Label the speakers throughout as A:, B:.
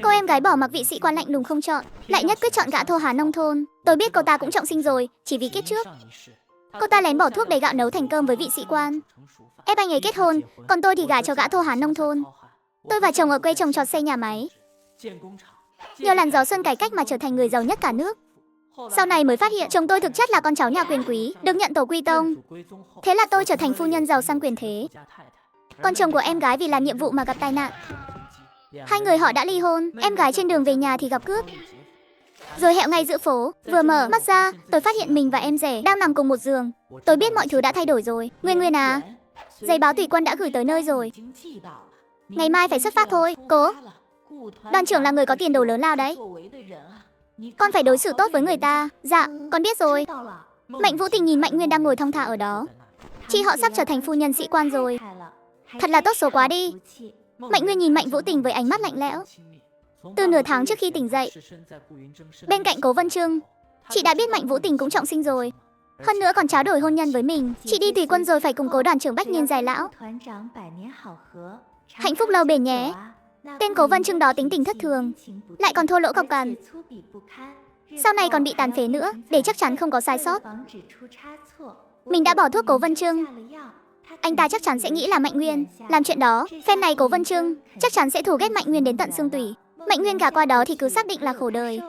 A: Cô em gái bỏ mặc vị sĩ quan lạnh lùng không chọn, lại nhất quyết chọn gã thô hán nông thôn. Tôi biết cô ta cũng trọng sinh rồi, chỉ vì kiếp trước cô ta lén bỏ thuốc đầy gạo nấu thành cơm với vị sĩ quan, ép anh ấy kết hôn, còn tôi thì gả cho gã thô hán nông thôn. Tôi và chồng ở quê trồng trọt xây nhà máy, nhờ làn gió xuân cải cách mà trở thành người giàu nhất cả nước. Sau này mới phát hiện chồng tôi thực chất là con cháu nhà quyền quý, được nhận tổ quy tông. Thế là tôi trở thành phu nhân giàu sang quyền thế. Con chồng của em gái vì làm nhiệm vụ mà gặp tai nạn. Hai người họ đã ly hôn, em gái trên đường về nhà thì gặp cướp. Rồi hẹo ngay giữa phố, vừa mở mắt ra, tôi phát hiện mình và em rể đang nằm cùng một giường. Tôi biết mọi thứ đã thay đổi rồi. Nguyên Nguyên à, giấy báo tùy quân đã gửi tới nơi rồi. Ngày mai phải xuất phát thôi, cố. Đoàn trưởng là người có tiền đồ lớn lao đấy. Con phải đối xử tốt với người ta. Dạ, con biết rồi. Mạnh Vũ Tình nhìn Mạnh Nguyên đang ngồi thong thả ở đó. Chị họ sắp trở thành phu nhân sĩ quan rồi. Thật là tốt số quá đi. Mạnh Nguyên nhìn Mạnh Vũ Tình với ánh mắt lạnh lẽo. Từ nửa tháng trước khi tỉnh dậy, bên cạnh Cố Vân Trưng, chị đã biết Mạnh Vũ Tình cũng trọng sinh rồi. Hơn nữa còn tráo đổi hôn nhân với mình. Chị đi tùy quân rồi phải cùng Cố đoàn trưởng Bách Niên dài lão. Hạnh phúc lâu bền nhé. Tên Cố Vân Trưng đó tính tình thất thường, lại còn thô lỗ cọc cằn. Sau này còn bị tàn phế nữa, để chắc chắn không có sai sót. Mình đã bỏ thuốc Cố Vân Trưng, anh ta chắc chắn sẽ nghĩ là Mạnh Nguyên làm chuyện đó. Phen này Cố Vân Trưng chắc chắn sẽ thù ghét Mạnh Nguyên đến tận xương tủy. Mạnh Nguyên gả qua đó thì cứ xác định là khổ đời.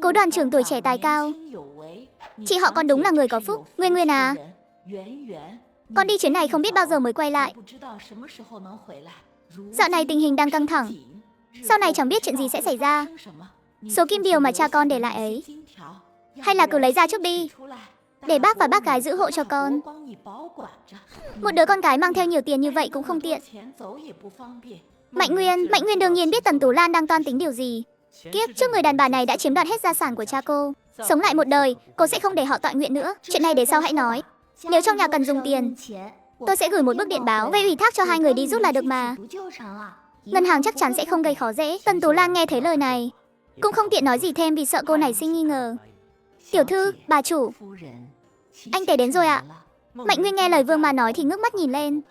A: Cố đoàn trưởng tuổi trẻ tài cao, chị họ con đúng là người có phúc. Nguyên Nguyên à, con đi chuyến này không biết bao giờ mới quay lại. Dạo này tình hình đang căng thẳng, sau này chẳng biết chuyện gì sẽ xảy ra. Số kim điều mà cha con để lại ấy, hay là cứ lấy ra trước đi, để bác và bác gái giữ hộ cho con. Một đứa con gái mang theo nhiều tiền như vậy cũng không tiện. Mạnh Nguyên đương nhiên biết Tần Tú Lan đang toan tính điều gì. Kiếp trước người đàn bà này đã chiếm đoạt hết gia sản của cha cô. Sống lại một đời, cô sẽ không để họ tọa nguyện nữa. Chuyện này để sau hãy nói. Nếu trong nhà cần dùng tiền, tôi sẽ gửi một bức điện báo về ủy thác cho hai người đi rút là được mà. Ngân hàng chắc chắn sẽ không gây khó dễ. Tần Tú Lan nghe thấy lời này cũng không tiện nói gì thêm vì sợ cô nảy sinh nghi ngờ. Tiểu thư, bà chủ, anh Tề đến rồi ạ. Mạnh Nguyên nghe lời Vương mà nói thì ngước mắt nhìn lên.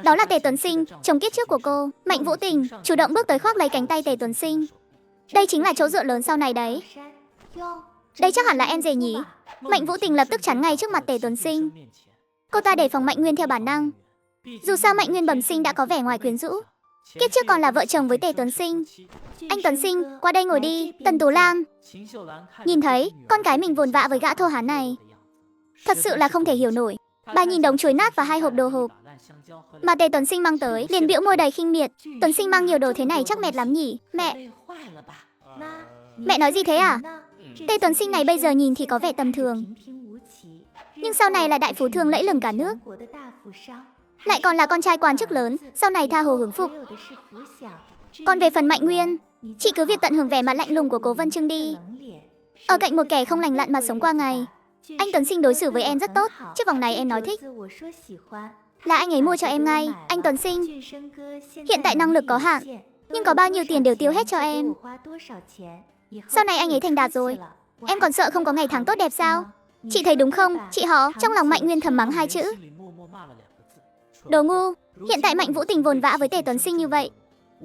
A: Đó là Tề Tuấn Sinh, chồng kiếp trước của cô. Mạnh Vũ Tình chủ động bước tới khoác lấy cánh tay Tề Tuấn Sinh. Đây chính là chỗ dựa lớn sau này đấy. Đây chắc hẳn là em rể nhỉ. Mạnh Vũ Tình lập tức chắn ngay trước mặt Tề Tuấn Sinh. Cô ta đề phòng Mạnh Nguyên theo bản năng. Dù sao Mạnh Nguyên bẩm sinh đã có vẻ ngoài quyến rũ, kiếp trước còn là vợ chồng với Tề Tuấn Sinh. Anh Tuấn Sinh, qua đây ngồi đi. Tần Tú Lan nhìn thấy con cái mình vồn vã với gã thô hán này, thật sự là không thể hiểu nổi. Bà nhìn đống chuối nát và hai hộp đồ hộp mà Tề Tuấn Sinh mang tới, liền bĩu môi đầy khinh miệt. Tuấn Sinh mang nhiều đồ thế này chắc mệt lắm nhỉ. Mẹ nói gì thế à? Tề Tuấn Sinh này bây giờ nhìn thì có vẻ tầm thường, nhưng sau này là đại phú thương lẫy lừng cả nước, lại còn là con trai quan chức lớn, sau này tha hồ hưởng phúc. Còn về phần Mạnh Nguyên, chị cứ việc tận hưởng vẻ mặt lạnh lùng của Cố Vân Trưng đi. Ở cạnh một kẻ không lành lặn mà sống qua ngày. Anh Tuấn Sinh đối xử với em rất tốt. Chiếc vòng này em nói thích là anh ấy mua cho em ngay. Anh Tuấn Sinh hiện tại năng lực có hạn, nhưng có bao nhiêu tiền đều tiêu hết cho em. Sau này anh ấy thành đạt rồi, em còn sợ không có ngày tháng tốt đẹp sao? Chị thấy đúng không, chị họ? Trong lòng Mạnh Nguyên thầm mắng hai chữ đồ ngu. Hiện tại Mạnh Vũ Tình vồn vã với Tề Tuấn Sinh như vậy,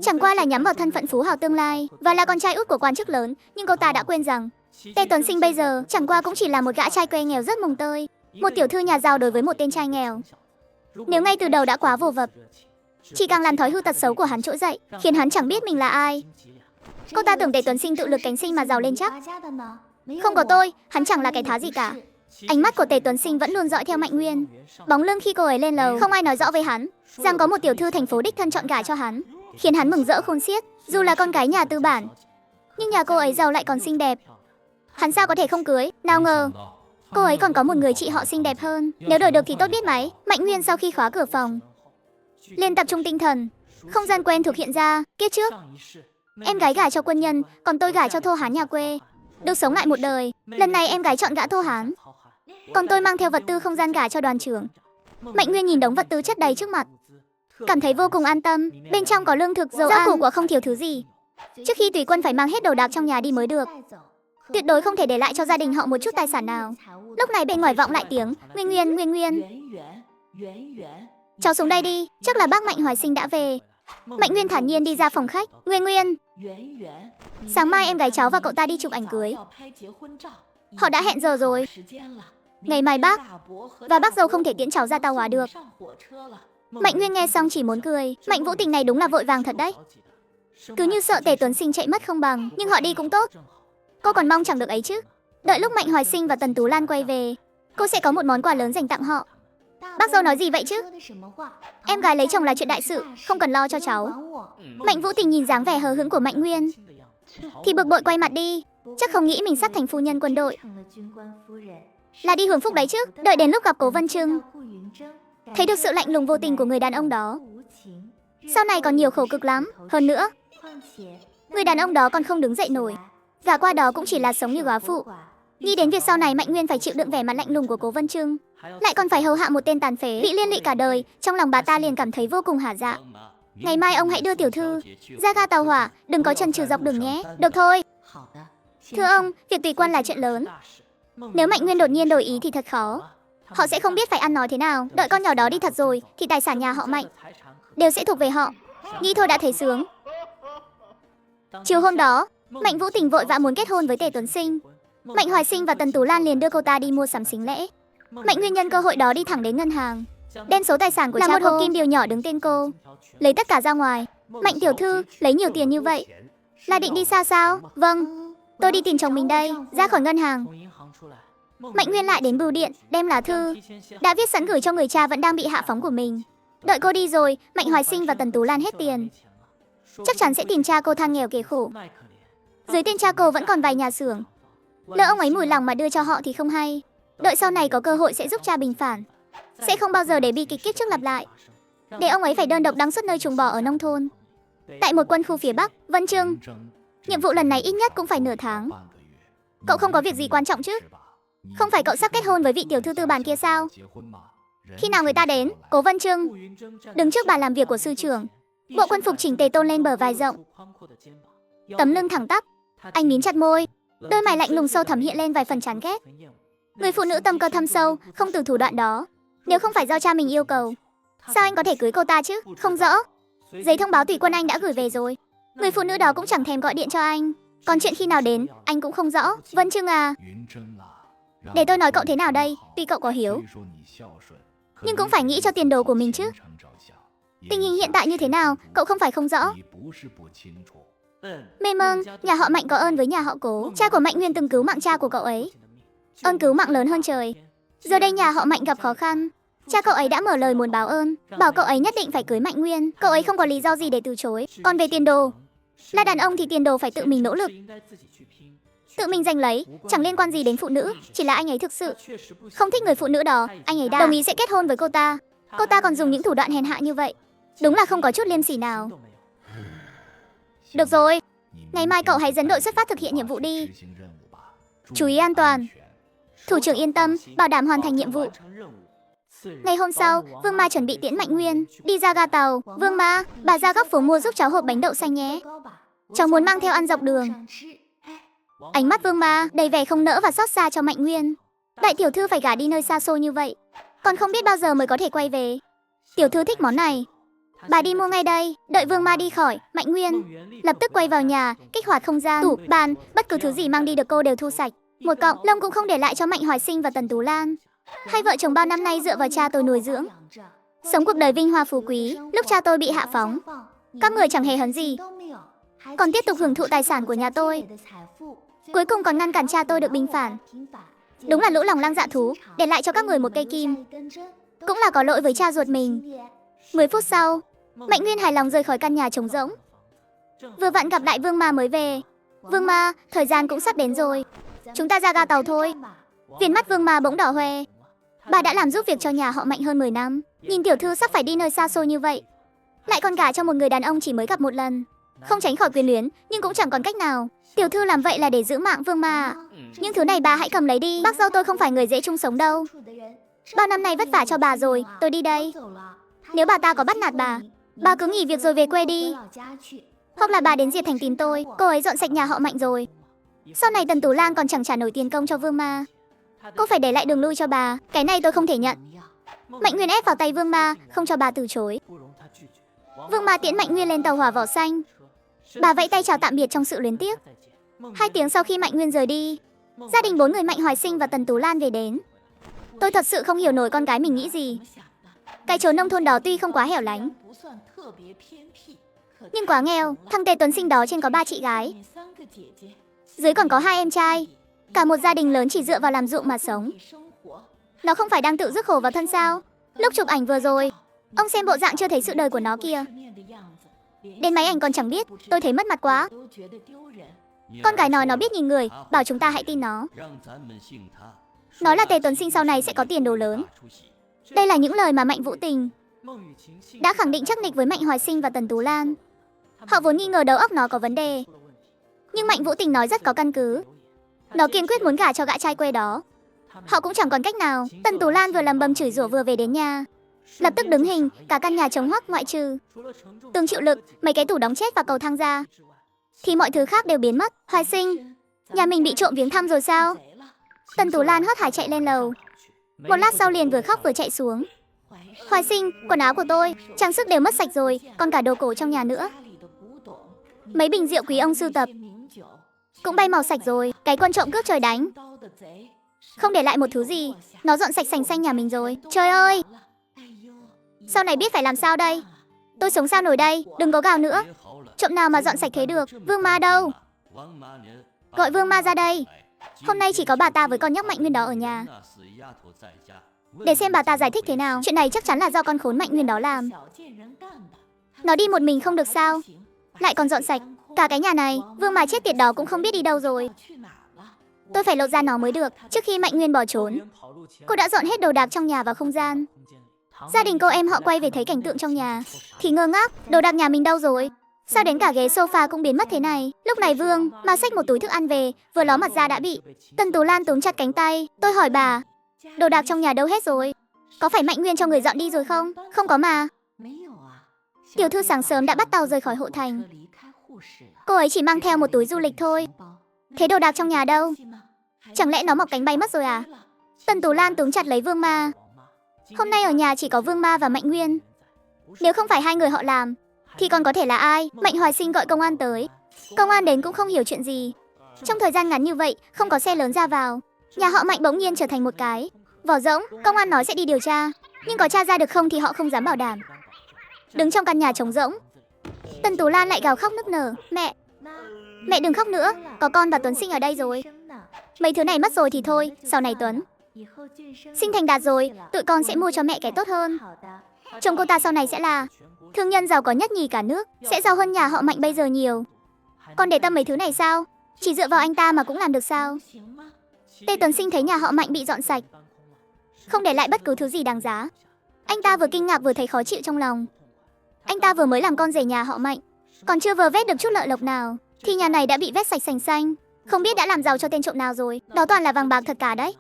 A: chẳng qua là nhắm vào thân phận phú hào tương lai và là con trai út của quan chức lớn, nhưng cô ta đã quên rằng Tề Tuấn Sinh bây giờ chẳng qua cũng chỉ là một gã trai quê nghèo rất mồng tơi, một tiểu thư nhà giàu đối với một tên trai nghèo. Nếu ngay từ đầu đã quá vồ vập, chỉ càng làm thói hư tật xấu của hắn trỗi dậy, khiến hắn chẳng biết mình là ai. Cô ta tưởng Tề Tuấn Sinh tự lực cánh sinh mà giàu lên chắc. Không có tôi, hắn chẳng là cái thá gì cả. Ánh mắt của Tề Tuấn Sinh vẫn luôn dõi theo Mạnh Nguyên. Bóng lưng khi cô ấy lên lầu, không ai nói rõ với hắn rằng có một tiểu thư thành phố đích thân chọn gả cho hắn, khiến hắn mừng rỡ khôn xiết. Dù là con gái nhà tư bản, nhưng nhà cô ấy giàu lại còn xinh đẹp, hắn sao có thể không cưới. Nào ngờ cô ấy còn có một người chị họ xinh đẹp hơn. Nếu đổi được thì tốt biết mấy. Mạnh Nguyên sau khi khóa cửa phòng liền tập trung tinh thần. Không gian quen thuộc hiện ra. Kiếp trước em gái gả cho quân nhân, còn tôi gả cho thô hán nhà quê, được sống lại một đời. Lần này em gái chọn gã thô hán, còn tôi mang theo vật tư không gian gả cho đoàn trưởng. Mạnh Nguyên nhìn đống vật tư chất đầy trước mặt, cảm thấy vô cùng an tâm. Bên trong có lương thực, dầu, rau củ quả, không thiếu thứ gì. Trước khi tùy quân phải mang hết đồ đạc trong nhà đi mới được, tuyệt đối không thể để lại cho gia đình họ một chút tài sản nào. Lúc này bên ngoài vọng lại tiếng Nguyên Nguyên. Cháu xuống đây đi, chắc là bác Mạnh Hoài Sinh đã về. Mạnh Nguyên thản nhiên đi ra phòng khách. Nguyên, sáng mai em gái cháu và cậu ta đi chụp ảnh cưới. Họ đã hẹn giờ rồi. Ngày mai bác và bác dâu không thể tiễn cháu ra tàu hỏa được. Mạnh Nguyên nghe xong chỉ muốn cười. Mạnh Vũ Tình này đúng là vội vàng thật đấy. Cứ như sợ Tề Tuấn Sinh chạy mất không bằng. Nhưng họ đi cũng tốt. Cô còn mong chẳng được ấy chứ. Đợi lúc Mạnh Hoài Sinh và Tần Tú Lan quay về, cô sẽ có một món quà lớn dành tặng họ. Bác dâu nói gì vậy chứ? Em gái lấy chồng là chuyện đại sự, không cần lo cho cháu. Mạnh Vũ Tình nhìn dáng vẻ hờ hững của Mạnh Nguyên thì bực bội quay mặt đi. Chắc không nghĩ mình sắp thành phu nhân quân đội. Là đi hưởng phúc đấy chứ. Đợi đến lúc gặp Cố Vân Trưng, thấy được sự lạnh lùng vô tình của người đàn ông đó, sau này còn nhiều khổ cực lắm. Hơn nữa, người đàn ông đó còn không đứng dậy nổi. Gả qua đó cũng chỉ là sống như góa phụ. Nghĩ đến việc sau này Mạnh Nguyên phải chịu đựng vẻ mặt lạnh lùng của Cố Vân Trưng, lại còn phải hầu hạ một tên tàn phế, bị liên lụy cả đời, trong lòng bà ta liền cảm thấy vô cùng hả dạ. Ngày mai ông hãy đưa tiểu thư ra ga tàu hỏa, đừng có chần chừ dọc đường nhé. Được thôi. Thưa ông, việc tùy quan là chuyện lớn. Nếu Mạnh Nguyên đột nhiên đổi ý thì thật khó. Họ sẽ không biết phải ăn nói thế nào. Đợi con nhỏ đó đi thật rồi thì tài sản nhà họ Mạnh đều sẽ thuộc về họ. Nghĩ thôi đã thấy sướng. Chiều hôm đó, Mạnh Vũ Tình vội vã muốn kết hôn với Tề Tuấn Sinh. Mạnh Hoài Sinh và Tần Tú Lan liền đưa cô ta đi mua sắm sính lễ. Mạnh Nguyên nhân cơ hội đó đi thẳng đến ngân hàng, đem số tài sản của cha cô, là một hộp kim điều nhỏ đứng tên cô, lấy tất cả ra ngoài. Mạnh tiểu thư, lấy nhiều tiền như vậy là định đi xa sao? Vâng, tôi đi tìm chồng mình đây. Ra khỏi ngân hàng, Mạnh Nguyên lại đến bưu điện, đem lá thư đã viết sẵn gửi cho người cha vẫn đang bị hạ phóng của mình. Đợi cô đi rồi, Mạnh Hoài Sinh và Tần Tú Lan hết tiền, chắc chắn sẽ tìm cha cô than nghèo kề khổ. Dưới tên cha cô vẫn còn vài nhà xưởng, lỡ ông ấy mùi lòng mà đưa cho họ thì không hay. Đợi sau này có cơ hội sẽ giúp cha bình phản, sẽ không bao giờ để bi kịch kiếp trước lặp lại, để ông ấy phải đơn độc đăng xuất nơi chuồng bò ở nông thôn, tại một quân khu phía Bắc. Vân Trưng, nhiệm vụ lần này ít nhất cũng phải nửa tháng. Cậu không có việc gì quan trọng chứ? Không phải cậu sắp kết hôn với vị tiểu thư tư bản kia sao? Khi nào người ta đến? Cố Vân Trưng đứng trước bàn làm việc của sư trưởng, bộ quân phục chỉnh tề tôn lên bờ vai rộng, tấm lưng thẳng tắp. Anh mím chặt môi, đôi mày lạnh lùng sâu thẳm hiện lên vài phần chán ghét. Người phụ nữ tâm cơ thâm sâu, không từ thủ đoạn đó. Nếu không phải do cha mình yêu cầu, sao anh có thể cưới cô ta chứ? Không rõ. Giấy thông báo tùy quân anh đã gửi về rồi. Người phụ nữ đó cũng chẳng thèm gọi điện cho anh. Còn chuyện khi nào đến, anh cũng không rõ. Vân Trưng à, để tôi nói cậu thế nào đây? Tuy cậu có hiếu, nhưng cũng phải nghĩ cho tiền đồ của mình chứ. Tình hình hiện tại như thế nào, cậu không phải không rõ. Mê mơn, nhà họ Mạnh có ơn với nhà họ Cố. Cha của Mạnh Nguyên từng cứu mạng cha của cậu ấy, ơn cứu mạng lớn hơn trời. Giờ đây nhà họ Mạnh gặp khó khăn, cha cậu ấy đã mở lời muốn báo ơn, bảo cậu ấy nhất định phải cưới Mạnh Nguyên. Cậu ấy không có lý do gì để từ chối. Còn về tiền đồ, là đàn ông thì tiền đồ phải tự mình nỗ lực, tự mình giành lấy, chẳng liên quan gì đến phụ nữ. Chỉ là anh ấy thực sự không thích người phụ nữ đó, anh ấy đã đồng ý sẽ kết hôn với cô ta. Cô ta còn dùng những thủ đoạn hèn hạ như vậy, đúng là không có chút liêm sỉ nào. Được rồi, ngày mai cậu hãy dẫn đội xuất phát thực hiện nhiệm vụ đi. Chú ý an toàn. Thủ trưởng yên tâm, bảo đảm hoàn thành nhiệm vụ. Ngày hôm sau, Vương Ma chuẩn bị tiễn Mạnh Nguyên đi ra ga tàu. Vương Ma, bà ra góc phố mua giúp cháu hộp bánh đậu xanh nhé. Cháu muốn mang theo ăn dọc đường. Ánh mắt Vương Ma đầy vẻ không nỡ và xót xa cho Mạnh Nguyên. Đại tiểu thư phải gả đi nơi xa xôi như vậy, còn không biết bao giờ mới có thể quay về. Tiểu thư thích món này, bà đi mua ngay đây. Đợi Vương Ma đi khỏi, Mạnh Nguyên lập tức quay vào nhà, kích hoạt không gian, tủ, bàn, bất cứ thứ gì mang đi được cô đều thu sạch. Một cọng lông cũng không để lại cho Mạnh Hoài Sinh và Tần Tú Lan. Hai vợ chồng bao năm nay dựa vào cha tôi nuôi dưỡng, sống cuộc đời vinh hoa phú quý. Lúc cha tôi bị hạ phóng, các người chẳng hề hấn gì, còn tiếp tục hưởng thụ tài sản của nhà tôi. Cuối cùng còn ngăn cản cha tôi được bình phản. Đúng là lũ lòng lang dạ thú, để lại cho các người một cây kim. Cũng là có lỗi với cha ruột mình. 10 phút sau, Mạnh Nguyên hài lòng rời khỏi căn nhà trống rỗng. Vừa vặn gặp lại Vương Ma mới về. Vương Ma, thời gian cũng sắp đến rồi, chúng ta ra ga tàu thôi. Viền mắt Vương Ma bỗng đỏ hoe. Bà đã làm giúp việc cho nhà họ Mạnh hơn 10 năm. Nhìn tiểu thư sắp phải đi nơi xa xôi như vậy, lại còn gả cho một người đàn ông chỉ mới gặp một lần, không tránh khỏi quyến luyến, nhưng cũng chẳng còn cách nào. Tiểu thư làm vậy là để giữ mạng Vương Ma ạ. Những thứ này bà hãy cầm lấy đi. Bác dâu tôi không phải người dễ chung sống đâu. Bao năm nay vất vả cho bà rồi, tôi đi đây. Nếu bà ta có bắt nạt bà cứ nghỉ việc rồi về quê đi. Hoặc là bà đến Diệp Thành tìm tôi, cô ấy dọn sạch nhà họ Mạnh rồi. Sau này Tần Tú Lan còn chẳng trả nổi tiền công cho Vương Ma. Cô phải để lại đường lui cho bà, cái này tôi không thể nhận. Mạnh Nguyên ép vào tay Vương Ma, không cho bà từ chối. Vương Ma tiễn Mạnh Nguyên lên tàu hỏa vỏ xanh. Bà vẫy tay chào tạm biệt trong sự luyến tiếc. 2 tiếng sau khi Mạnh Nguyên rời đi, gia đình 4 người Mạnh Hoài Sinh và Tần Tú Lan về đến. Tôi thật sự không hiểu nổi con gái mình nghĩ gì. Cái chốn nông thôn đó tuy không quá hẻo lánh, nhưng quá nghèo. Thằng Tề Tuấn Sinh đó trên có 3 chị gái, dưới còn có 2 em trai. Cả một gia đình lớn chỉ dựa vào làm ruộng mà sống. Nó không phải đang tự rước khổ vào thân sao? Lúc chụp ảnh vừa rồi, ông xem bộ dạng chưa thấy sự đời của nó kìa. Đến máy ảnh còn chẳng biết, tôi thấy mất mặt quá. Con gái nói nó biết nhìn người, bảo chúng ta hãy tin nó. Nó là Tề Tuấn Sinh sau này sẽ có tiền đồ lớn. Đây là những lời mà Mạnh Vũ Tình đã khẳng định chắc nịch với Mạnh Hoài Sinh và Tần Tú Lan. Họ vốn nghi ngờ đầu óc nó có vấn đề, nhưng Mạnh Vũ Tình nói rất có căn cứ. Nó kiên quyết muốn gả cho gã trai quê đó. Họ cũng chẳng còn cách nào. Tần Tú Lan vừa lầm bầm chửi rủa vừa về đến nhà, lập tức đứng hình, cả căn nhà trống hoắc ngoại trừ tường chịu lực, mấy cái tủ đóng chết và cầu thang ra, thì mọi thứ khác đều biến mất. Hoài Sinh, nhà mình bị trộm viếng thăm rồi sao? Tần Tú Lan hớt hải chạy lên lầu. Một lát sau liền vừa khóc vừa chạy xuống. Hoài Sinh, quần áo của tôi, trang sức đều mất sạch rồi, còn cả đồ cổ trong nhà nữa. Mấy bình rượu quý ông sưu tập cũng bay màu sạch rồi. Cái quân trộm cướp trời đánh, không để lại một thứ gì. Nó dọn sạch sành xanh nhà mình rồi. Trời ơi, sau này biết phải làm sao đây? Tôi sống sao nổi đây? Đừng có gào nữa. Trộm nào mà dọn sạch thế được? Vương Ma đâu? Gọi Vương Ma ra đây. Hôm nay chỉ có bà ta với con nhóc Mạnh Nguyên đó ở nhà, để xem bà ta giải thích thế nào. Chuyện này chắc chắn là do con khốn Mạnh Nguyên đó làm. Nó đi một mình không được sao? Lại còn dọn sạch cả cái nhà này. Vương Ma chết tiệt đó cũng không biết đi đâu rồi. Tôi phải lột ra nó mới được. Trước khi Mạnh Nguyên bỏ trốn, cô đã dọn hết đồ đạc trong nhà vào không gian. Gia đình cô em họ quay về thấy cảnh tượng trong nhà thì ngơ ngác. Đồ đạc nhà mình đâu rồi? Sao đến cả ghế sofa cũng biến mất thế này? Lúc này Vương Ma xách một túi thức ăn về, vừa ló mặt ra đã bị Tần Tú Lan túm chặt cánh tay. Tôi hỏi bà, đồ đạc trong nhà đâu hết rồi? Có phải Mạnh Nguyên cho người dọn đi rồi không? Không có mà. Tiểu thư sáng sớm đã bắt tàu rời khỏi Hộ Thành. Cô ấy chỉ mang theo một túi du lịch thôi. Thế đồ đạc trong nhà đâu? Chẳng lẽ nó mọc cánh bay mất rồi à? Tần Tú Lan túm chặt lấy Vương Ma. Hôm nay ở nhà chỉ có Vương Ma và Mạnh Nguyên. Nếu không phải 2 người họ làm thì còn có thể là ai? Mạnh Hoài Sinh gọi công an tới. Công an đến cũng không hiểu chuyện gì. Trong thời gian ngắn như vậy, không có xe lớn ra vào, nhà họ Mạnh bỗng nhiên trở thành một cái vỏ rỗng. Công an nói sẽ đi điều tra, nhưng có tra ra được không thì họ không dám bảo đảm. Đứng trong căn nhà trống rỗng, Tần Tú Lan lại gào khóc nức nở. Mẹ đừng khóc nữa, có con và Tuấn Sinh ở đây rồi. Mấy thứ này mất rồi thì thôi, sau này Tuấn Sinh thành đạt rồi, tụi con sẽ mua cho mẹ cái tốt hơn. Chồng cô ta sau này sẽ là thương nhân giàu có nhất nhì cả nước, sẽ giàu hơn nhà họ Mạnh bây giờ nhiều. Con để tâm mấy thứ này sao? Chỉ dựa vào anh ta mà cũng làm được sao? Tề Tuấn Sinh thấy nhà họ Mạnh bị dọn sạch, không để lại bất cứ thứ gì đáng giá. Anh ta vừa kinh ngạc vừa thấy khó chịu trong lòng. Anh ta vừa mới làm con rể nhà họ Mạnh, còn chưa vơ vét được chút lợi lộc nào, thì nhà này đã bị vét sạch sành xanh. Không biết đã làm giàu cho tên trộm nào rồi. Đó toàn là vàng bạc thật cả đấy.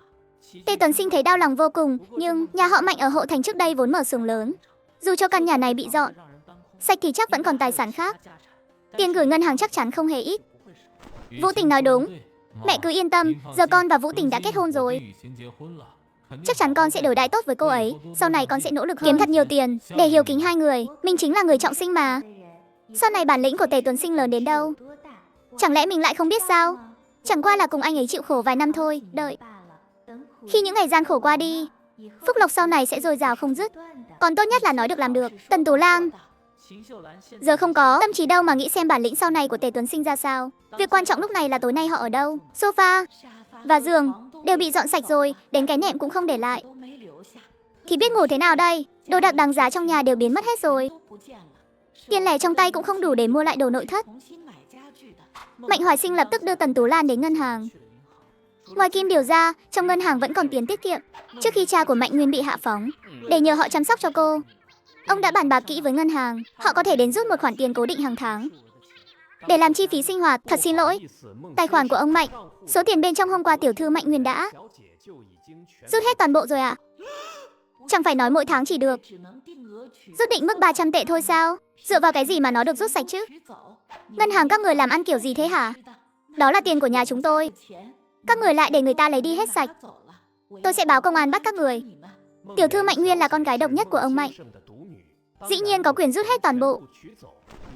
A: Tề Tuấn Sinh thấy đau lòng vô cùng, nhưng nhà họ Mạnh ở Hộ Thành trước đây vốn mở xưởng lớn. Dù cho căn nhà này bị dọn sạch thì chắc vẫn còn tài sản khác. Tiền gửi ngân hàng chắc chắn không hề ít. Vũ Tình nói đúng. Mẹ cứ yên tâm, giờ con và Vũ Tình đã kết hôn rồi. Chắc chắn con sẽ đổi đãi tốt với cô ấy. Sau này con sẽ nỗ lực kiếm thật nhiều tiền để hiếu kính 2 người. Mình chính là người trọng sinh mà. Sau này bản lĩnh của Tề Tuấn Sinh lớn đến đâu? Chẳng lẽ mình lại không biết sao? Chẳng qua là cùng anh ấy chịu khổ vài năm thôi. Đợi khi những ngày gian khổ qua đi, phúc lộc sau này sẽ dồi dào không dứt. Còn tốt nhất là nói được làm được. Tần Tú Lan giờ không có tâm trí đâu mà nghĩ xem bản lĩnh sau này của Tề Tuấn Sinh ra sao. Việc quan trọng lúc này là tối nay họ ở đâu. Sofa và giường đều bị dọn sạch rồi, đến cái nệm cũng không để lại. Thì biết ngủ thế nào đây? Đồ đạc đáng giá trong nhà đều biến mất hết rồi. Tiền lẻ trong tay cũng không đủ để mua lại đồ nội thất. Mạnh Hoài Sinh lập tức đưa Tần Tú Lan đến ngân hàng. Ngoài kim điều ra, trong ngân hàng vẫn còn tiền tiết kiệm trước khi cha của Mạnh Nguyên bị hạ phóng, để nhờ họ chăm sóc cho cô. Ông đã bàn bạc kỹ với ngân hàng, họ có thể đến rút một khoản tiền cố định hàng tháng để làm chi phí sinh hoạt. Thật xin lỗi, tài khoản của ông Mạnh, số tiền bên trong hôm qua tiểu thư Mạnh Nguyên đã rút hết toàn bộ rồi ạ. Chẳng phải nói mỗi tháng chỉ được rút định mức 300 tệ thôi sao? Dựa vào cái gì mà nó được rút sạch chứ? Ngân hàng các người làm ăn kiểu gì thế hả? Đó là tiền của nhà chúng tôi, các người lại để người ta lấy đi hết sạch. Tôi sẽ báo công an bắt các người. Tiểu thư Mạnh Nguyên là con gái độc nhất của ông Mạnh. Dĩ nhiên có quyền rút hết toàn bộ.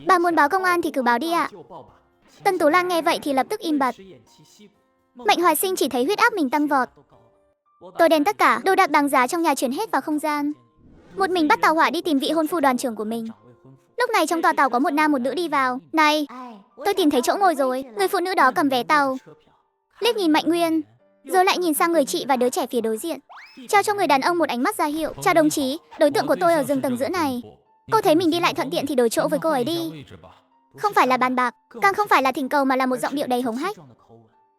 A: Bà muốn báo công an thì cứ báo đi ạ. Tân Tú Lan nghe vậy thì lập tức im bặt. Mạnh Hoài Sinh chỉ thấy huyết áp mình tăng vọt. Tôi đem tất cả đồ đạc đáng giá trong nhà chuyển hết vào không gian. Một mình bắt tàu hỏa đi tìm vị hôn phu đoàn trưởng của mình. Lúc này trong toa tàu có một nam một nữ đi vào. Này, tôi tìm thấy chỗ ngồi rồi. Người phụ nữ đó cầm vé tàu, liếc nhìn Mạnh Nguyên, rồi lại nhìn sang người chị và đứa trẻ phía đối diện, trao cho người đàn ông một ánh mắt ra hiệu. Chào đồng chí, đối tượng của tôi ở giường tầng giữa này. Cô thấy mình đi lại thuận tiện thì đổi chỗ với cô ấy đi. Không phải là bàn bạc, càng không phải là thỉnh cầu mà là một giọng điệu đầy hống hách.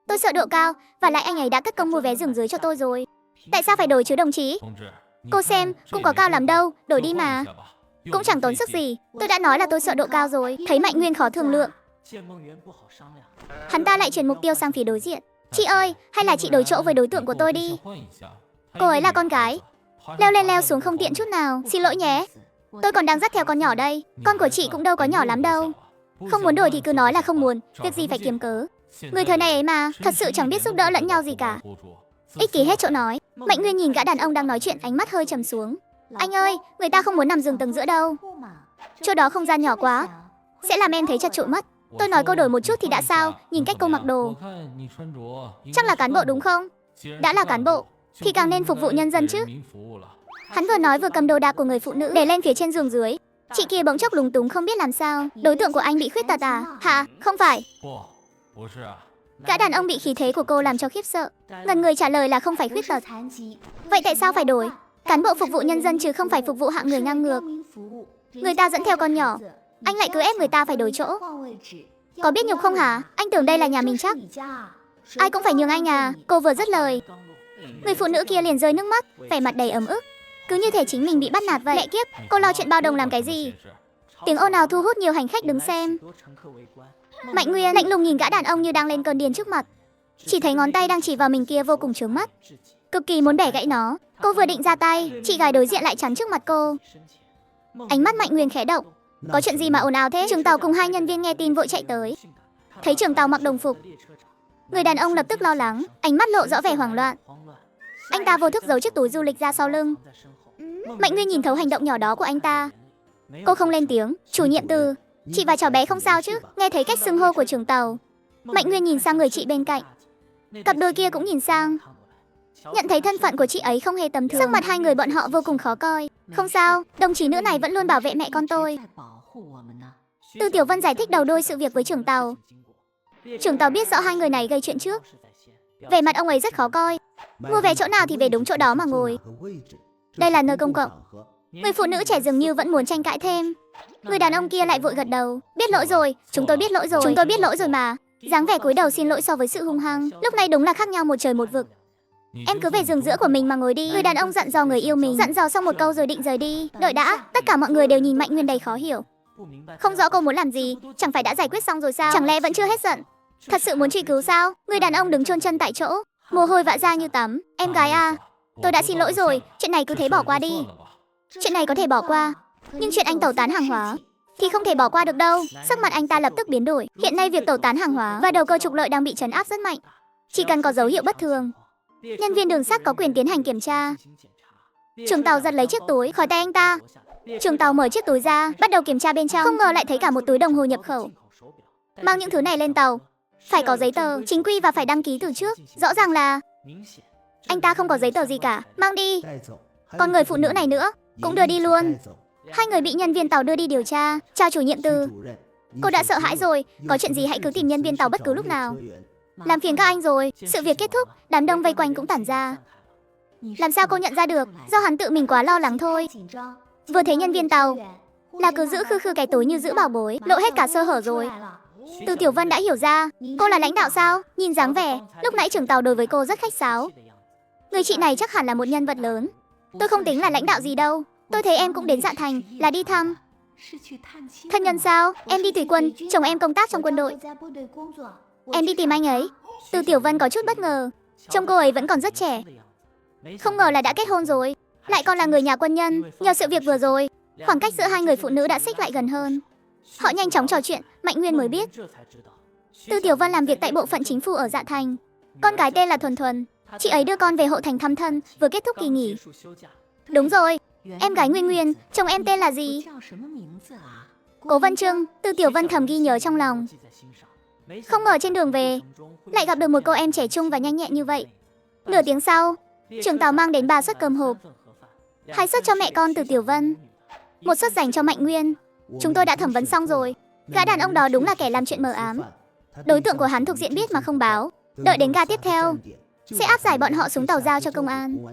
A: Tôi sợ độ cao, và lại anh ấy đã cất công mua vé giường dưới cho tôi rồi. Tại sao phải đổi chứ đồng chí? Cô xem, cũng có cao lắm đâu, đổi đi mà. Cũng chẳng tốn sức gì, tôi đã nói là tôi sợ độ cao rồi. Thấy Mạnh Nguyên khó thương lượng, hắn ta lại chuyển mục tiêu sang phía đối diện. Chị ơi, hay là chị đổi chỗ với đối tượng của tôi đi. Cô ấy là con gái, leo lên leo xuống không tiện chút nào. Xin lỗi nhé, tôi còn đang dắt theo con nhỏ đây. Con của chị cũng đâu có nhỏ lắm đâu. Không muốn đổi thì cứ nói là không muốn, việc gì phải kiếm cớ. Người thời này ấy mà, thật sự chẳng biết giúp đỡ lẫn nhau gì cả. Ích kỷ hết chỗ nói. Mạnh Nguyên nhìn gã đàn ông đang nói chuyện, ánh mắt hơi trầm xuống. Anh ơi, người ta không muốn nằm giường tầng giữa đâu. Chỗ đó không gian nhỏ quá, sẽ làm em thấy chật chội mất. Tôi nói cô đổi một chút thì đã sao, nhìn cách cô mặc đồ. Chắc là cán bộ đúng không? Đã là cán bộ thì càng nên phục vụ nhân dân chứ. Hắn vừa nói vừa cầm đồ đạc của người phụ nữ để lên phía trên giường dưới. Chị kia bỗng chốc lúng túng không biết làm sao. Đối tượng của anh bị khuyết tật à? Hả? Không phải. Gã đàn ông bị khí thế của cô làm cho khiếp sợ, ngần người trả lời là không phải khuyết tật. Vậy tại sao phải đổi? Cán bộ phục vụ nhân dân chứ không phải phục vụ hạng người ngang ngược. Người ta dẫn theo con nhỏ, anh lại cứ ép người ta phải đổi chỗ. Có biết nhục không hả? Anh tưởng đây là nhà mình chắc. Ai cũng phải nhường anh à? Cô vừa dứt lời, người phụ nữ kia liền rơi nước mắt, vẻ mặt đầy ấm ức, cứ như thể chính mình bị bắt nạt vậy. Mẹ kiếp, cô lo chuyện bao đồng làm cái gì? Tiếng ồn ào thu hút nhiều hành khách đứng xem. Mạnh Nguyên lạnh lùng nhìn gã đàn ông như đang lên cơn điên trước mặt. Chỉ thấy ngón tay đang chỉ vào mình kia vô cùng chướng mắt, cực kỳ muốn bẻ gãy nó. Cô vừa định ra tay, chị gái đối diện lại chắn trước mặt cô. Ánh mắt Mạnh Nguyên khẽ động. Có chuyện gì mà ồn ào thế? Trưởng tàu cùng hai nhân viên nghe tin vội chạy tới. Thấy trưởng tàu mặc đồng phục, người đàn ông lập tức lo lắng, ánh mắt lộ rõ vẻ hoảng loạn. Anh ta vô thức giấu chiếc túi du lịch ra sau lưng. Mạnh Nguyên nhìn thấu hành động nhỏ đó của anh ta. Cô không lên tiếng. Chủ nhiệm Từ, chị và cháu bé không sao chứ? Nghe thấy cách xưng hô của trưởng tàu, Mạnh Nguyên nhìn sang người chị bên cạnh. Cặp đôi kia cũng nhìn sang, nhận thấy thân phận của chị ấy không hề tầm thường. Sắc mặt hai người bọn họ vô cùng khó coi. Không sao, đồng chí nữ này vẫn luôn bảo vệ mẹ con tôi. Từ Tiểu Vân giải thích đầu đuôi sự việc với trưởng tàu. Trưởng tàu biết rõ hai người này gây chuyện trước, vẻ mặt ông ấy rất khó coi. Mua vé chỗ nào thì về đúng chỗ đó mà ngồi. Đây là nơi công cộng. Người phụ nữ trẻ dường như vẫn muốn tranh cãi thêm. Người đàn ông kia lại vội gật đầu. Biết lỗi rồi, chúng tôi biết lỗi rồi. Chúng tôi biết lỗi rồi mà. Dáng vẻ cúi đầu xin lỗi so với sự hung hăng lúc này đúng là khác nhau một trời một vực. Em cứ về giường giữa của mình mà ngồi đi. Người đàn ông dặn dò người yêu mình. Dặn dò xong một câu rồi định rời đi. Đợi đã, tất cả mọi người đều nhìn Mạnh Nguyên đầy khó hiểu. Không rõ cô muốn làm gì, chẳng phải đã giải quyết xong rồi sao? Chẳng lẽ vẫn chưa hết giận? Thật sự muốn truy cứu sao? Người đàn ông đứng chôn chân tại chỗ, mồ hôi vã ra như tắm. Em gái à, tôi đã xin lỗi rồi, chuyện này cứ thế bỏ qua đi. Chuyện này có thể bỏ qua, nhưng chuyện anh tẩu tán hàng hóa thì không thể bỏ qua được đâu. Sắc mặt anh ta lập tức biến đổi. Hiện nay việc tẩu tán hàng hóa và đầu cơ trục lợi đang bị trấn áp rất mạnh. Chỉ cần có dấu hiệu bất thường, nhân viên đường sắt có quyền tiến hành kiểm tra. Trưởng tàu giật lấy chiếc túi khỏi tay anh ta. Trưởng tàu mở chiếc túi ra, bắt đầu kiểm tra bên trong. Không ngờ lại thấy cả một túi đồng hồ nhập khẩu. Mang những thứ này lên tàu phải có giấy tờ chính quy và phải đăng ký từ trước. Rõ ràng là anh ta không có giấy tờ gì cả. Mang đi. Còn người phụ nữ này nữa cũng đưa đi luôn. Hai người bị nhân viên tàu đưa đi điều tra. Chào chủ nhiệm Từ, cô đã sợ hãi rồi. Có chuyện gì hãy cứ tìm nhân viên tàu bất cứ lúc nào. Làm phiền các anh rồi. Sự việc kết thúc, đám đông vây quanh cũng tản ra. Làm sao cô nhận ra được? Do hắn tự mình quá lo lắng thôi. Vừa thấy nhân viên tàu là cứ giữ khư khư cái túi như giữ bảo bối, lộ hết cả sơ hở rồi. Từ Tiểu Vân đã hiểu ra, cô là lãnh đạo sao? Nhìn dáng vẻ, lúc nãy trưởng tàu đối với cô rất khách sáo. Người chị này chắc hẳn là một nhân vật lớn. Tôi không tính là lãnh đạo gì đâu. Tôi thấy em cũng đến Dạ Thành là đi thăm thân nhân sao? Em đi tùy quân, chồng em công tác trong quân đội. Em đi tìm anh ấy. Từ Tiểu Vân có chút bất ngờ. Trông cô ấy vẫn còn rất trẻ, không ngờ là đã kết hôn rồi, lại còn là người nhà quân nhân. Nhờ sự việc vừa rồi, khoảng cách giữa hai người phụ nữ đã xích lại gần hơn. Họ nhanh chóng trò chuyện, Mạnh Nguyên mới biết Từ Tiểu Vân làm việc tại bộ phận chính phủ ở Dạ Thành. Con gái tên là Thuần Thuần. Chị ấy đưa con về Hộ Thành thăm thân, vừa kết thúc kỳ nghỉ. Đúng rồi, Em gái Nguyên Nguyên, chồng em tên là gì? Cố Vân Trưng, Từ Tiểu Vân thầm ghi nhớ trong lòng. Không ngờ trên đường về, lại gặp được một cô em trẻ trung và nhanh nhẹn như vậy. Nửa tiếng sau, trưởng tàu mang đến 3 suất cơm hộp. 2 suất cho mẹ con Từ Tiểu Vân, 1 suất dành cho Mạnh Nguyên. Chúng tôi đã thẩm vấn xong rồi. Gã đàn ông đó đúng là kẻ làm chuyện mờ ám. Đối tượng của hắn thuộc diện biết mà không báo. Đợi đến ga tiếp theo, sẽ áp giải bọn họ xuống tàu giao cho công an.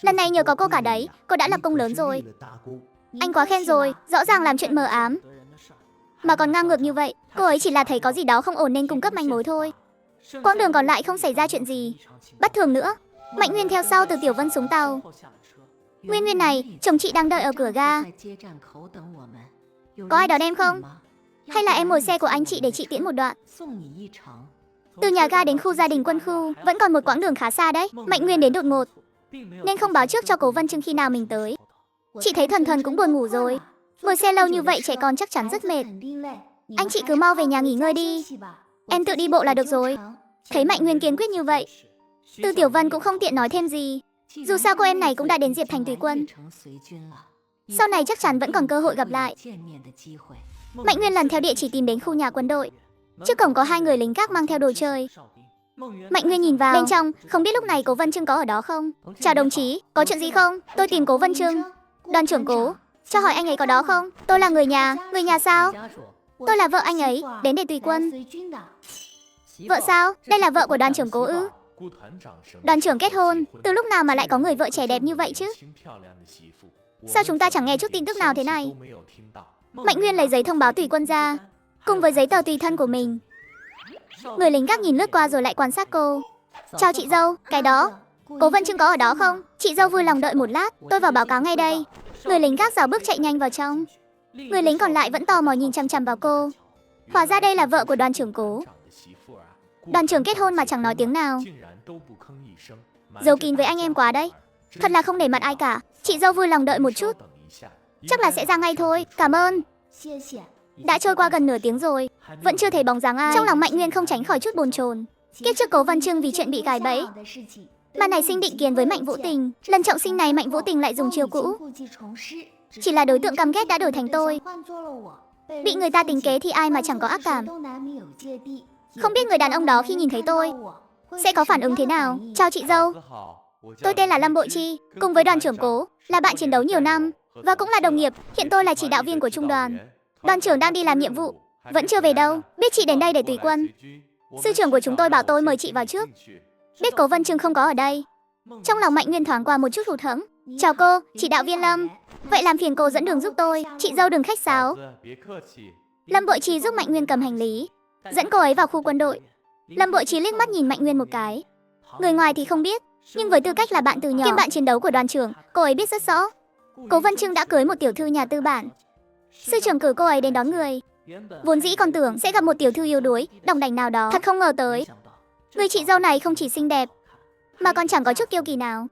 A: Lần này nhờ có cô cả đấy, cô đã lập công lớn rồi. Anh quá khen rồi, rõ ràng làm chuyện mờ ám mà còn ngang ngược như vậy. Cô ấy chỉ là thấy có gì đó không ổn nên cung cấp manh mối thôi. Quãng đường còn lại không xảy ra chuyện gì bất thường nữa. Mạnh Nguyên theo sau Từ Tiểu Vân xuống tàu. Nguyên Nguyên này, chồng chị đang đợi ở cửa ga. Có ai đón em không? Hay là em ngồi xe của anh chị để chị tiễn một đoạn? Từ nhà ga đến khu gia đình quân khu vẫn còn một quãng đường khá xa đấy. Mạnh Nguyên đến đột ngột nên không báo trước cho Cố Vân Trưng khi nào mình tới. Chị thấy Thuần Thuần cũng buồn ngủ rồi. Ngồi xe lâu như vậy trẻ con chắc chắn rất mệt. Anh chị cứ mau về nhà nghỉ ngơi đi. Em tự đi bộ là được rồi. Thấy Mạnh Nguyên kiên quyết như vậy, Từ Tiểu Vân cũng không tiện nói thêm gì. Dù sao cô em này cũng đã đến Diệp Thành tùy quân. Sau này chắc chắn vẫn còn cơ hội gặp lại. Mạnh Nguyên lần theo địa chỉ tìm đến khu nhà quân đội. Trước cổng có 2 người lính gác mang theo đồ chơi. Mạnh Nguyên nhìn vào bên trong, không biết lúc này Cố Vân Trưng có ở đó không. Chào đồng chí, có chuyện gì không? Tôi tìm Cố Vân Trưng. Đoàn trưởng Cố, cho hỏi anh ấy có đó không? Tôi là người nhà sao? Tôi là vợ anh ấy, đến để tùy quân. Vợ sao? Đây là vợ của đoàn trưởng Cố ư? Đoàn trưởng kết hôn, từ lúc nào mà lại có người vợ trẻ đẹp như vậy chứ? Sao chúng ta chẳng nghe chút tin tức nào thế này? Mạnh Nguyên lấy giấy thông báo tùy quân ra, cùng với giấy tờ tùy thân của mình. Người lính gác nhìn lướt qua rồi lại quan sát cô. Chào chị dâu, cái đó, Cố Vân Trưng có ở đó không? Chị dâu vui lòng đợi một lát, tôi vào báo cáo ngay đây. Người lính gác rảo bước chạy nhanh vào trong. Người lính còn lại vẫn tò mò nhìn chằm chằm vào cô. Hóa ra đây là vợ của đoàn trưởng Cố. Đoàn trưởng kết hôn mà chẳng nói tiếng nào. Giấu kín với anh em quá đấy. Thật là không để mặt ai cả. Chị dâu vui lòng đợi một chút. Chắc là sẽ ra ngay thôi, cảm ơn. Đã trôi qua gần nửa tiếng rồi, vẫn chưa thấy bóng dáng ai. Trong lòng Mạnh Nguyên không tránh khỏi chút bồn chồn. Kiếp trước Cố Vân Trưng vì chuyện bị gài bẫy mà nảy sinh định kiến với Mạnh Vũ Tình. Lần trọng sinh này Mạnh Vũ Tình lại dùng chiêu cũ. Chỉ là đối tượng căm ghét đã đổi thành tôi. Bị người ta tính kế thì ai mà chẳng có ác cảm. Không biết người đàn ông đó khi nhìn thấy tôi sẽ có phản ứng thế nào. Chào chị dâu, tôi tên là Lâm Bội Chi, cùng với đoàn trưởng Cố là bạn chiến đấu nhiều năm và cũng là đồng nghiệp. Hiện tôi là chỉ đạo viên của trung đoàn. Đoàn trưởng đang đi làm nhiệm vụ, vẫn chưa về đâu. Biết chị đến đây để tùy quân. Sư trưởng của chúng tôi bảo tôi mời chị vào trước. Biết Cố Vân Trưng không có ở đây, trong lòng Mạnh Nguyên thoáng qua một chút hụt hẫng. Chào cô, chỉ đạo viên Lâm. Vậy làm phiền cô dẫn đường giúp tôi. Chị dâu đừng khách sáo. Lâm Bội Chi giúp Mạnh Nguyên cầm hành lý, dẫn cô ấy vào khu quân đội. Lâm Bội Chi liếc mắt nhìn Mạnh Nguyên một cái. Người ngoài thì không biết, nhưng với tư cách là bạn từ nhỏ kiêm bạn chiến đấu của đoàn trưởng, cô ấy biết rất rõ. Cố Vân Trưng đã cưới một tiểu thư nhà tư bản. Sư trưởng cử cô ấy đến đón người. Vốn dĩ còn tưởng sẽ gặp một tiểu thư yếu đuối, đỏng đảnh nào đó. Thật không ngờ tới, người chị dâu này không chỉ xinh đẹp, mà còn chẳng có chút kiêu kỳ nào.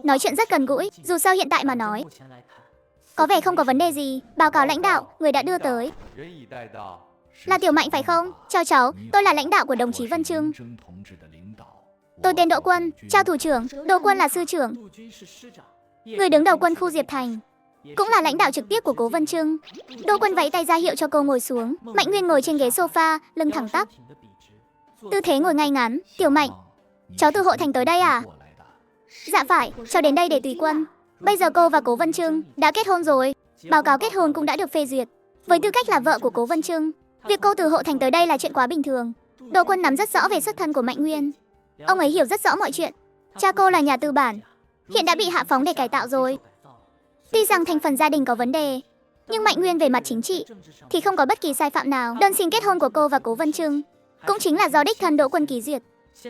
A: Nói chuyện rất gần gũi, dù sao hiện tại mà nói, có vẻ không có vấn đề gì. Báo cáo lãnh đạo, người đã đưa tới là Tiểu Mạnh phải không? Chào cháu, tôi là lãnh đạo của đồng chí Vân Trưng. Tôi tên Đỗ Quân, chào thủ trưởng. Đỗ Quân là sư trưởng, người đứng đầu quân khu Diệp Thành, cũng là lãnh đạo trực tiếp của Cố Vân Trưng. Đỗ Quân vẫy tay ra hiệu cho cô ngồi xuống. Mạnh Nguyên ngồi trên ghế sofa, lưng thẳng tắp, tư thế ngồi ngay ngắn. Tiểu Mạnh, cháu từ Hội Thành tới đây à? Dạ phải, cháu đến đây để tùy quân. Bây giờ cô và Cố Vân Trưng đã kết hôn rồi. Báo cáo kết hôn cũng đã được phê duyệt. Với tư cách là vợ của Cố Vân Trưng, việc cô từ Hội Thành tới đây là chuyện quá bình thường. Đỗ Quân nắm rất rõ về xuất thân của Mạnh Nguyên. Ông ấy hiểu rất rõ mọi chuyện. Cha cô là nhà tư bản, hiện đã bị hạ phóng để cải tạo rồi. Tuy rằng thành phần gia đình có vấn đề, nhưng Mạnh Nguyên về mặt chính trị thì không có bất kỳ sai phạm nào. Đơn xin kết hôn của cô và Cố Vân Trưng cũng chính là do đích thân Đỗ Quân ký duyệt.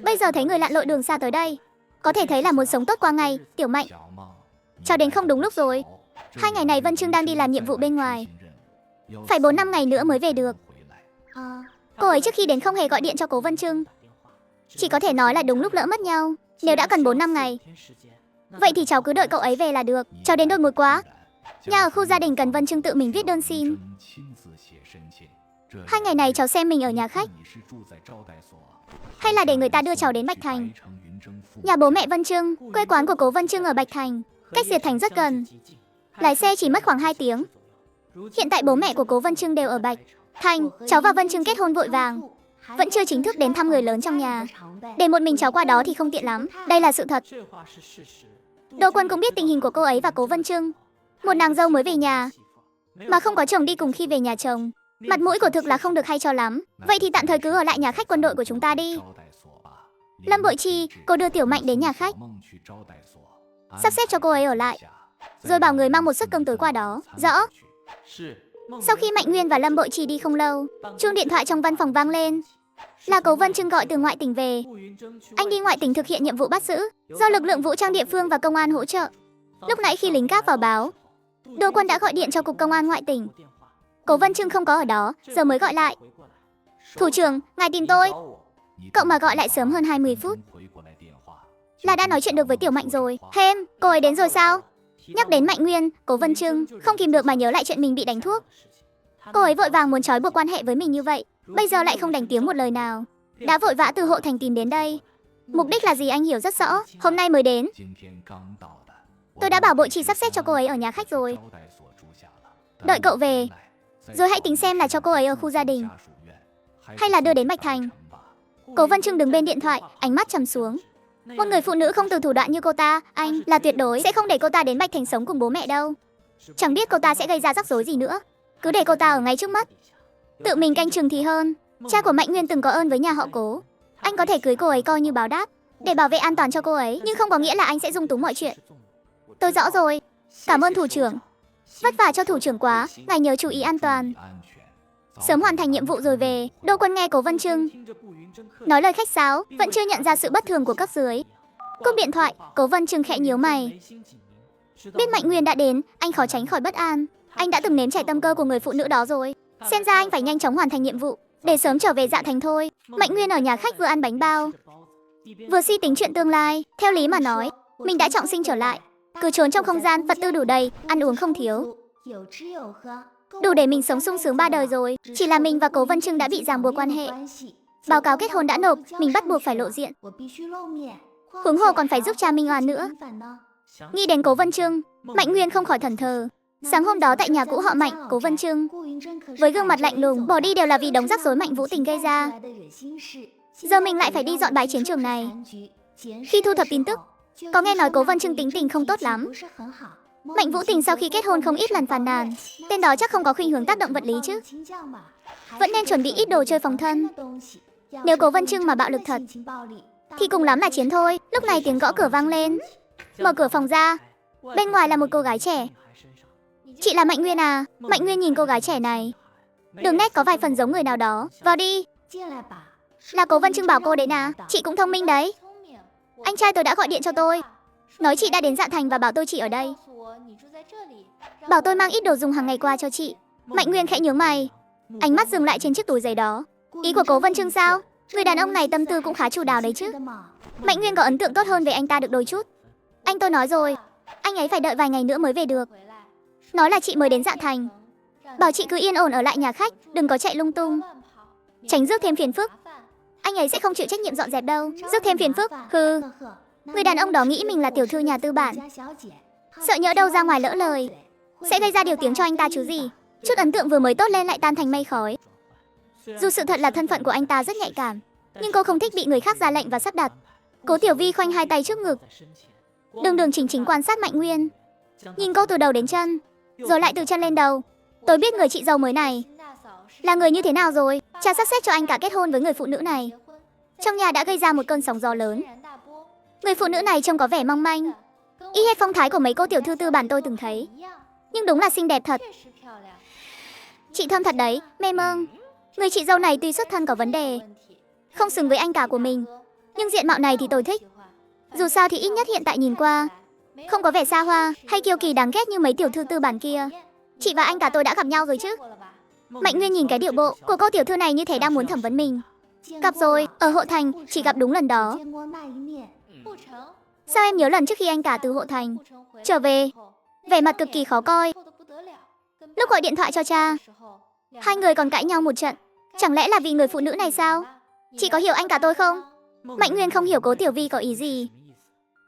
A: Bây giờ thấy người lặn lội đường xa tới đây, có thể thấy là muốn sống tốt qua ngày. Tiểu Mạnh, cháu đến không đúng lúc rồi. 2 ngày này Vân Trưng đang đi làm nhiệm vụ bên ngoài, phải 4-5 ngày nữa mới về được. Cô ấy trước khi đến không hề gọi điện cho Cố Vân Trưng, chỉ có thể nói là đúng lúc lỡ mất nhau. Nếu đã cần 4-5 ngày, vậy thì cháu cứ đợi cậu ấy về là được. Cháu đến đột ngột quá. Nhà ở khu gia đình cần Vân Trưng tự mình viết đơn xin. 2 ngày này cháu xem mình ở nhà khách, hay là để người ta đưa cháu đến Bạch Thành. Nhà bố mẹ Vân Trưng, quê quán của Cố Vân Trưng ở Bạch Thành, cách Diệt Thành rất gần. Lái xe chỉ mất khoảng 2 tiếng. Hiện tại bố mẹ của Cố Vân Trưng đều ở Bạch Thành. Cháu và Vân Trưng kết hôn vội vàng, vẫn chưa chính thức đến thăm người lớn trong nhà. Để một mình cháu qua đó thì không tiện lắm. Đây là sự thật. Đỗ Quân cũng biết tình hình của cô ấy và Cố Vân Trưng. Một nàng dâu mới về nhà mà không có chồng đi cùng khi về nhà chồng, mặt mũi của thực là không được hay cho lắm. Vậy thì tạm thời cứ ở lại nhà khách quân đội của chúng ta đi. Lâm Bội Chi, cô đưa Tiểu Mạnh đến nhà khách, sắp xếp cho cô ấy ở lại, rồi bảo người mang một suất cơm tối qua đó. Rõ. Sau khi Mạnh Nguyên và Lâm Bội Chi đi không lâu, chuông điện thoại trong văn phòng vang lên. Là Cố Vân Trưng gọi từ ngoại tỉnh về. Anh đi ngoại tỉnh thực hiện nhiệm vụ bắt giữ, do lực lượng vũ trang địa phương và công an hỗ trợ. Lúc nãy khi lính gác vào báo, Đỗ Quân đã gọi điện cho cục công an ngoại tỉnh. Cố Vân Trưng không có ở đó, giờ mới gọi lại. Thủ trưởng, ngài tìm tôi. Cậu mà gọi lại sớm hơn 20 phút. Là đã nói chuyện được với Tiểu Mạnh rồi. Hem, cô ấy đến rồi sao? Nhắc đến Mạnh Nguyên, Cố Vân Trưng không kìm được mà nhớ lại chuyện mình bị đánh thuốc. Cô ấy vội vàng muốn trói buộc quan hệ với mình như vậy, bây giờ lại không đánh tiếng một lời nào. Đã vội vã từ Hộ Thành tìm đến đây. Mục đích là gì anh hiểu rất rõ. Hôm nay mới đến. Tôi đã bảo Bội Chi sắp xếp cho cô ấy ở nhà khách rồi. Đợi cậu về, rồi hãy tính xem là cho cô ấy ở khu gia đình, hay là đưa đến Bạch Thành. Cố Vân Trưng đứng bên điện thoại, ánh mắt trầm xuống. Một người phụ nữ không từ thủ đoạn như cô ta, anh là tuyệt đối sẽ không để cô ta đến Bạch Thành sống cùng bố mẹ đâu. Chẳng biết cô ta sẽ gây ra rắc rối gì nữa. Cứ để cô ta ở ngay trước mắt, tự mình canh chừng thì hơn. Cha của Mạnh Nguyên từng có ơn với nhà họ Cố. Anh có thể cưới cô ấy coi như báo đáp, để bảo vệ an toàn cho cô ấy, nhưng không có nghĩa là anh sẽ dung túng mọi chuyện. Tôi rõ rồi. Cảm ơn thủ trưởng. Vất vả cho thủ trưởng quá, ngài nhớ chú ý an toàn. Sớm hoàn thành nhiệm vụ rồi về. Đỗ Quân nghe Cố Vân Trưng nói lời khách sáo, vẫn chưa nhận ra sự bất thường của cấp dưới. Cúp điện thoại, Cố Vân Trưng khẽ nhíu mày. Biết Mạnh Nguyên đã đến, anh khó tránh khỏi bất an. Anh đã từng nếm trải tâm cơ của người phụ nữ đó rồi. Xem ra anh phải nhanh chóng hoàn thành nhiệm vụ, để sớm trở về Dạ Thành thôi. Mạnh Nguyên ở nhà khách vừa ăn bánh bao, vừa suy tính chuyện tương lai. Theo lý mà nói, mình đã trọng sinh trở lại, cứ trốn trong không gian, vật tư đủ đầy, ăn uống không thiếu, đủ để mình sống sung sướng 3 đời rồi. Chỉ là mình và Cố Vân Trưng đã bị ràng buộc quan hệ. Báo cáo kết hôn đã nộp, mình bắt buộc phải lộ diện. Huống hồ còn phải giúp cha minh oan nữa. Nghĩ đến Cố Vân Trưng, Mạnh Nguyên không khỏi thẫn thờ. Sáng hôm đó tại nhà cũ họ Mạnh, Cố Vân Trưng với gương mặt lạnh lùng bỏ đi đều là vì đống rắc rối Mạnh Vũ Tình gây ra. Giờ mình lại phải đi dọn bãi chiến trường này. Khi thu thập tin tức, có nghe nói Cố Vân Trưng tính tình không tốt lắm. Mạnh Vũ Tình sau khi kết hôn không ít lần phàn nàn, tên đó chắc không có khuynh hướng tác động vật lý chứ. Vẫn nên chuẩn bị ít đồ chơi phòng thân. Nếu Cố Vân Trưng mà bạo lực thật, thì cùng lắm là chiến thôi. Lúc này tiếng gõ cửa vang lên. Mở cửa phòng ra, bên ngoài là một cô gái trẻ. Chị là Mạnh Nguyên à? Mạnh Nguyên nhìn cô gái trẻ này, đường nét có vài phần giống người nào đó. Vào đi. Là Cố Vân Trưng bảo cô đến à? Chị cũng thông minh đấy. Anh trai tôi đã gọi điện cho tôi, nói chị đã đến Dạ Thành và bảo tôi chị ở đây, bảo tôi mang ít đồ dùng hàng ngày qua cho chị. Mạnh Nguyên khẽ nhướng mày, ánh mắt dừng lại trên chiếc túi giấy đó. Ý của Cố Vân Trưng sao? Người đàn ông này tâm tư cũng khá chu đáo đấy chứ. Mạnh Nguyên có ấn tượng tốt hơn về anh ta được đôi chút. Anh tôi nói rồi, anh ấy phải đợi vài ngày nữa mới về được. Nói là chị mới đến Dạ Thành, bảo chị cứ yên ổn ở lại nhà khách, đừng có chạy lung tung, tránh rước thêm phiền phức. Anh ấy sẽ không chịu trách nhiệm dọn dẹp đâu. Rước thêm phiền phức? Hừ. Người đàn ông đó nghĩ mình là tiểu thư nhà tư bản, sợ nhỡ đâu ra ngoài lỡ lời, sẽ gây ra điều tiếng cho anh ta chứ gì. Chút ấn tượng vừa mới tốt lên lại tan thành mây khói. Dù sự thật là thân phận của anh ta rất nhạy cảm, nhưng cô không thích bị người khác ra lệnh và sắp đặt. Cố Tiểu Vi khoanh hai tay trước ngực, đường đường chỉnh chỉnh quan sát Mạnh Nguyên, nhìn cô từ đầu đến chân, rồi lại từ chân lên đầu. Tôi biết người chị dâu mới này là người như thế nào rồi. Cha sắp xếp cho anh cả kết hôn với người phụ nữ này, trong nhà đã gây ra một cơn sóng gió lớn. Người phụ nữ này trông có vẻ mong manh, y hệt phong thái của mấy cô tiểu thư tư bản tôi từng thấy, nhưng đúng là xinh đẹp thật. Chị thơm thật đấy, mê mông. Người chị dâu này tuy xuất thân có vấn đề, không xứng với anh cả của mình, nhưng diện mạo này thì tôi thích. Dù sao thì ít nhất hiện tại nhìn qua, không có vẻ xa hoa hay kiêu kỳ đáng ghét như mấy tiểu thư tư bản kia. Chị và anh cả tôi đã gặp nhau rồi chứ? Mạnh Nguyên nhìn cái điệu bộ của cô tiểu thư này như thể đang muốn thẩm vấn mình. Gặp rồi, ở Hộ Thành, chỉ gặp đúng lần đó. Sao em nhớ lần trước khi anh cả từ Hộ Thành trở về, vẻ mặt cực kỳ khó coi. Lúc gọi điện thoại cho cha, hai người còn cãi nhau một trận. Chẳng lẽ là vì người phụ nữ này sao? Chị có hiểu anh cả tôi không? Mạnh Nguyên không hiểu Cố Tiểu Vi có ý gì.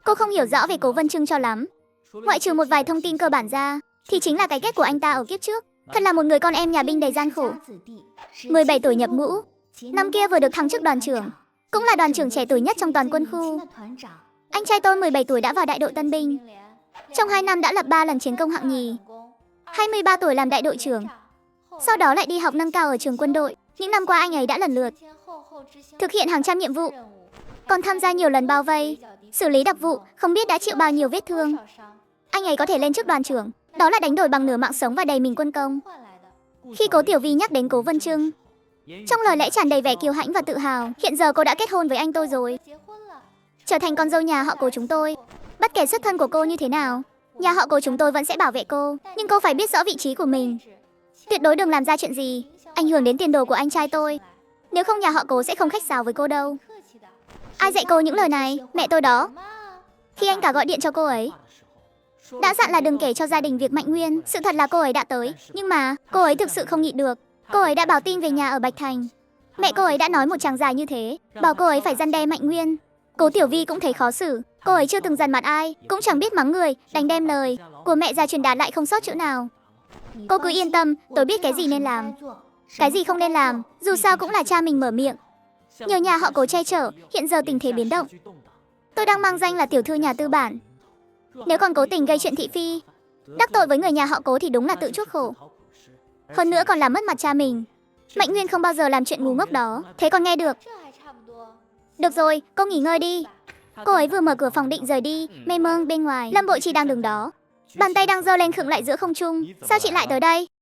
A: Cô không hiểu rõ về Cố Vân Trưng cho lắm. Ngoại trừ một vài thông tin cơ bản ra, thì chính là cái kết của anh ta ở kiếp trước. Thật là một người con em nhà binh đầy gian khổ. 17 tuổi nhập ngũ, năm kia vừa được thăng chức đoàn trưởng, cũng là đoàn trưởng trẻ tuổi nhất trong toàn quân khu. Anh trai tôi 17 tuổi đã vào đại đội tân binh. Trong 2 năm đã lập 3 lần chiến công hạng nhì. 23 tuổi làm đại đội trưởng. Sau đó lại đi học nâng cao ở trường quân đội. Những năm qua anh ấy đã lần lượt thực hiện hàng trăm nhiệm vụ, còn tham gia nhiều lần bao vây, xử lý đặc vụ, không biết đã chịu bao nhiêu vết thương. Anh ấy có thể lên chức đoàn trưởng, đó là đánh đổi bằng nửa mạng sống và đầy mình quân công. Khi Cố Tiểu Vi nhắc đến Cố Vân Trưng, trong lời lẽ tràn đầy vẻ kiêu hãnh và tự hào. Hiện giờ cô đã kết hôn với anh tôi rồi, trở thành con dâu nhà họ Cố chúng tôi. Bất kể xuất thân của cô như thế nào, nhà họ Cố chúng tôi vẫn sẽ bảo vệ cô. Nhưng cô phải biết rõ vị trí của mình, tuyệt đối đừng làm ra chuyện gì ảnh hưởng đến tiền đồ của anh trai tôi. Nếu không nhà họ Cố sẽ không khách sáo với cô đâu. Ai dạy cô những lời này? Mẹ tôi đó. Khi anh cả gọi điện cho cô ấy, đã dặn là đừng kể cho gia đình việc Mạnh Nguyên. Sự thật là cô ấy đã tới, nhưng mà cô ấy thực sự không nhịn được. Cô ấy đã báo tin về nhà ở Bạch Thành. Mẹ cô ấy đã nói một tràng dài như thế, bảo cô ấy phải răn đe Mạnh Nguyên. Cố Tiểu Vi cũng thấy khó xử. Cô ấy chưa từng dằn mặt ai, cũng chẳng biết mắng người, đành đem lời của mẹ ra truyền đạt lại không sót chữ nào. Cô cứ yên tâm, tôi biết cái gì nên làm, cái gì không nên làm. Dù sao cũng là cha mình mở miệng. Nhờ nhà họ Cố che chở, hiện giờ tình thế biến động. Tôi đang mang danh là tiểu thư nhà tư bản. Nếu còn cố tình gây chuyện thị phi, đắc tội với người nhà họ Cố thì đúng là tự chuốc khổ. Hơn nữa còn làm mất mặt cha mình. Mạnh Nguyên không bao giờ làm chuyện ngu ngốc đó. Thế còn nghe được. Được rồi, cô nghỉ ngơi đi. Cô ấy vừa mở cửa phòng định rời đi. Mê mông bên ngoài, Lâm Bội Chi đang đứng đó, bàn tay đang giơ lên khựng lại giữa không trung. Sao chị lại tới đây?